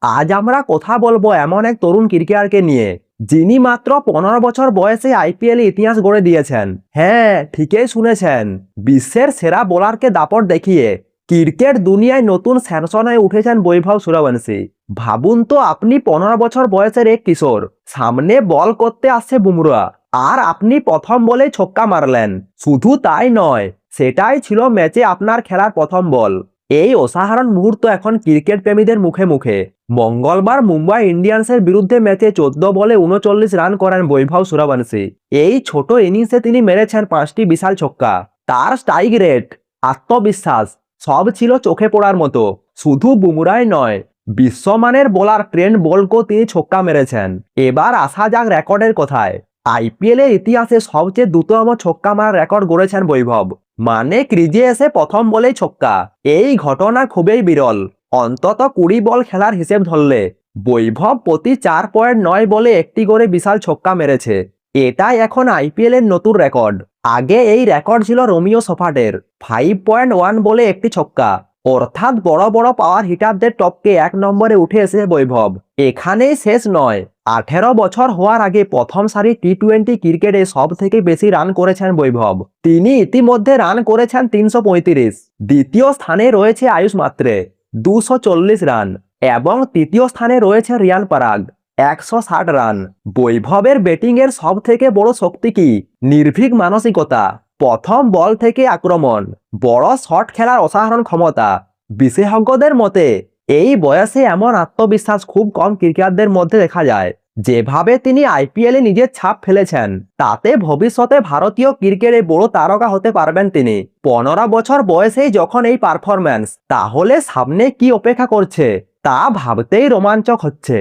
আজ আমরা কথা বলবো এমন এক তরুণ ক্রিকেটারকে নিয়ে যিনি মাত্র 15 বছর বয়সে আইপিএল ইতিহাস গড়ে দিয়েছেন। হ্যাঁ, ঠিকই শুনেছেন, বিশ্বের সেরা বোলারকে দাপট দেখিয়ে ক্রিকেট দুনিয়ায় নতুন সেনসেশনে উঠেছেন বৈভব সূর্যবংশী। ভাবুন তো, আপনি 15 বছর বয়সের এক কিশোর, সামনে বল করতে আসছে বুমরা, আর আপনি প্রথম বলেই ছক্কা মারলেন। শুধু তাই নয়, সেটাই ছিল ম্যাচে আপনার খেলার প্রথম বল। এই অসাধারণ মুহূর্ত এখন ক্রিকেট প্রেমীদের মুখে মুখে। মঙ্গলবার মুম্বাই ইন্ডিয়ান্সের বিরুদ্ধে ম্যাচে 14 বলে 39 রান করেন বৈভব সূর্যবংশী। এই ছোট ইনিংসে তিনি মেরেছেন 5টি বিশাল ছক্কা। তার স্ট্রাইক রেট, আত্মবিশ্বাস সব ছিল চোখে পড়ার মতো। শুধু বুমরাই নয়, বিশ্বমানের বোলার ট্রেন্ট বোল্টকেও তিনি ছক্কা মেরেছেন। এবার আসা যাক রেকর্ডের কথায়। আইপিএল এর ইতিহাসে সবচেয়ে দ্রুততম ছক্কা মারার রেকর্ড গড়েছেন বৈভব। মানে ক্রিজে এসে প্রথম বলেই ছক্কা। এই ঘটনা খুবই বিরল। অন্তত 20 বল খেলার হিসেব ধরলে বৈভব প্রতি 4.9 বলে একটি করে বিশাল ছক্কা মেরেছে। এটাই এখন আইপিএল এর নতুন রেকর্ড। আগে এই রেকর্ড ছিল রোমিও সফাটের 5.1 বলে একটি ছক্কা। অর্থাৎ বড় বড় পাওয়ার হিটারদের টপকে 1 নম্বরে উঠে এসেছে বৈভব। এখানেই শেষ নয়, 18 বছর হওয়ার আগে প্রথম সারি টি-20 ক্রিকেটে সব থেকে বেশি রান করেছেন বৈভব। তিনি ইতিমধ্যে রান করেছেন 335। দ্বিতীয় স্থানে রয়েছে আয়ুষ মাত্রে 240 রান, এবং তৃতীয় স্থানে রয়েছে রিয়ান পরাগ 160 রান। বৈভবের ব্যাটিংয়ের সব থেকে বড় শক্তি কি? নির্ভীক মানসিকতা, প্রথম বল থেকে আক্রমণ, বড় শট খেলার অসাধারণ ক্ষমতা। বিশেষজ্ঞদের মতে এই বয়সে এমন আত্মবিশ্বাস খুব কম ক্রিকেটারদের মধ্যে দেখা যায়। যেভাবে তিনি আইপিএলে নিজের ছাপ ফেলেছেন, তাতে ভবিষ্যতে ভারতীয় ক্রিকেটে বড় তারকা হতে পারবেন তিনি। 15 বছর বয়সেই যখন এই পারফরম্যান্স, তাহলে সামনে কি অপেক্ষা করছে তা ভাবতেই রোমাঞ্চক হচ্ছে।